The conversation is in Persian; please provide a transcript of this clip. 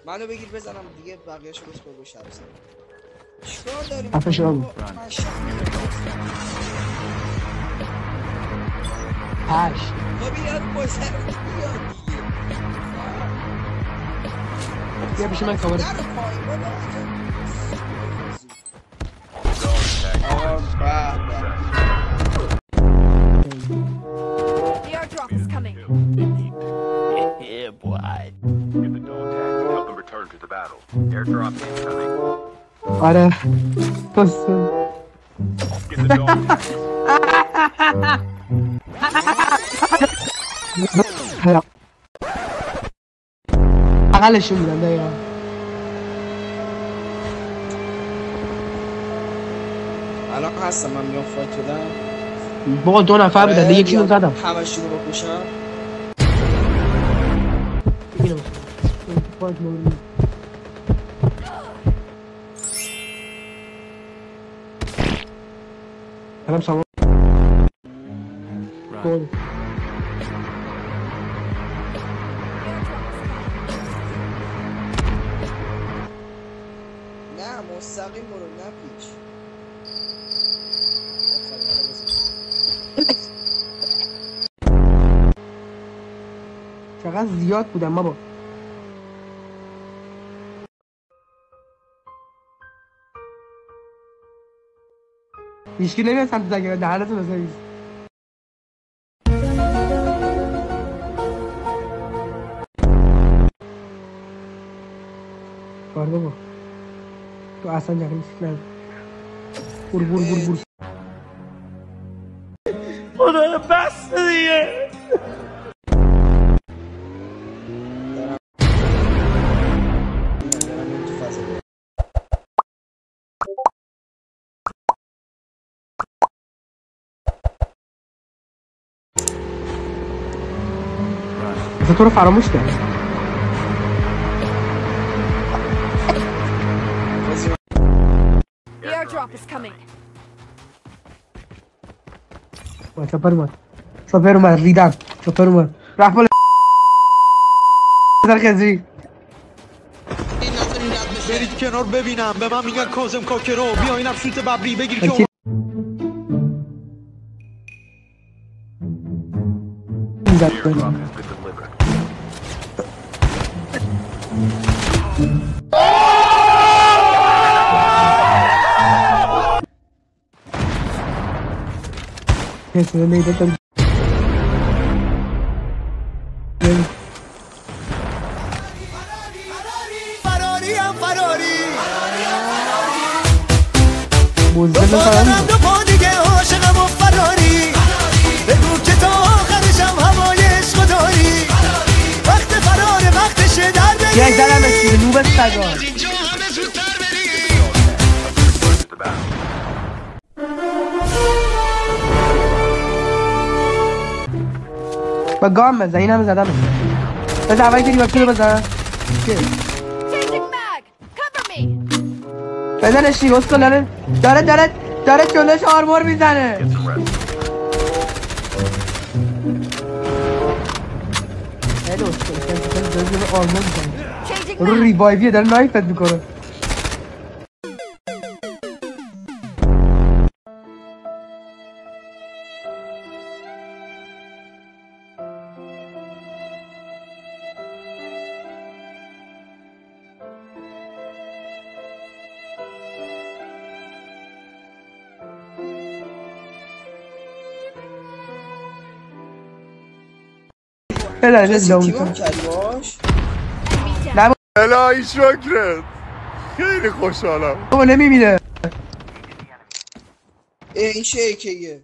منو بگیر بزنم دیگه بقیه‌شو بسپر به شب سر. چیکار داری؟ آفشون. هاش. بیاد پشت بیاد دیگه. بیا پیش من کاور. The airdrop is coming. Yeah, boy. Get the dog tag and help them return to the battle. Airdrop incoming. آره. Get the dog tags. اقلشون میدن دقیقا. الان هستم من میام فایت بدم. بابا 2 نفر بودن یکی رو زدم. همشون رو بکشم. اینو فایت مورد. الان سامان گل. نه مستقیم برو نه پیچ. چقدر زیاد بودم بابا. هیچکی نمیاد سمت زنگه دهنتو بزنید. کار بابا تو اصلا جگه نیست نه. بور خدا بس دیگه. تو رو فراموش کرد. The airdrop is coming. شوفر اومد ریدم. شوفر اومد رفت بالا خزی. برید کنار ببینم به من میگن کاظم کاکرو. بیا اینم شوت ببری بگیر که Eso me dio tan یک دلم اسیر نوب سگار با گام بزن این همه زدم بزن اولی که دیوکتی رو بزن بزنش دیگه اسکل داره جلوش آرمور میزنه خیلی اسکل جلوش آرمور میزنه رو ریوایویه داره نایفت میکنه الهی شکرت خیلی خوشحالم بابا نمیبینه این چه ایکیه